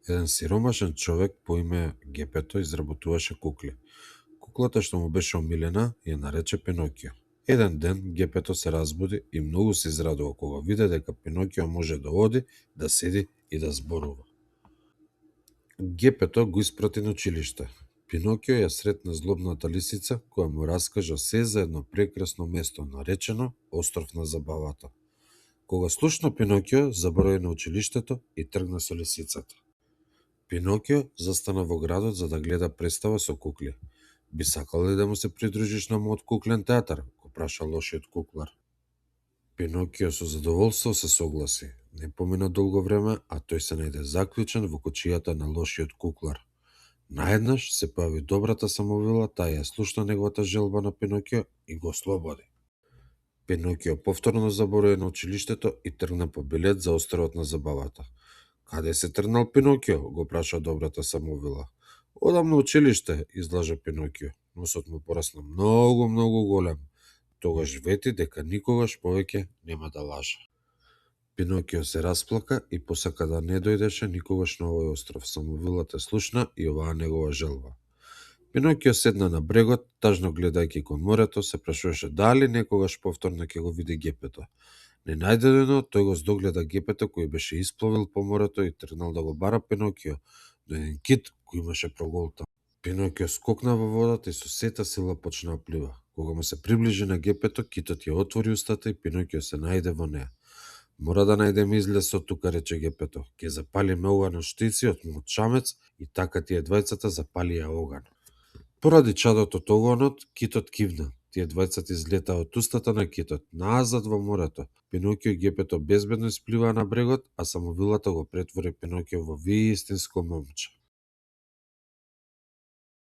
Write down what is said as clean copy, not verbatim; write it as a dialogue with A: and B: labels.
A: Еден сиромашен човек по име Гепето изработуваше кукли. Куклата што му беше омилена ја нарече Пинокио. Еден ден Гепето се разбуди и многу се израдува кога виде дека Пинокио може да оди, да седи и да зборува. Гепето го испрати на училиште. Пинокио ја сретна злобната лисица која му раскажа се за едно прекрасно место наречено Остров на забавата. Кога слушна Пинокио, заборави на училиштето и тргна со лисицата. Пинокио застана во градот за да гледа представа со кукли. Би сакал ли да му се придружиш на мојот куклен театар? Го праша лошиот куклар. Пинокио со задоволство се согласи. Не помина долго време, а тој се најде заклучен во кучијата на лошиот куклар. Наеднаш се појави добрата самовила, таа ја слушна неговата желба на Пинокио и го ослободи. Пинокио повторно заборави на училиштето и тргна по билет за островот на забавата. Каде се тргнал Пинокио? Го праша добрата самовила. Одам на училиште, излажа Пинокио. Носот му порасна многу голем. Тогаш вети дека никогаш повеќе нема да лаже. Пинокио се расплака и посака да не дојдеше никогаш на овој остров. Самовилата слушна и оваа негова желба. Пинокио седна на брегот, тажно гледајќи кон морето, се прашуваше дали некогаш повторно ќе го види Гепето. Ненајдено тој го здогледа Гепето кој беше испловил по морето и тргнал да го бара Пинокио до еден кит кој имаше проголта. Пинокио скокна во водата и со сета сила почна да плива. Кога му се приближи на Гепето, китот ја отвори устата и Пинокио се најде во неа. Мора да најдеме излез од тука, рече Гепето. Ќе запалиме оган од штици од мојот шамец и така тие двајцата запалија оган. Поради чадот од оганот, китот кивна. Тие двајцата излетаа од устата на китот, назад во морето. Пинокио и Гепето безбедно испливаа на брегот, а самовилата го претвори Пинокио во вистинско момче.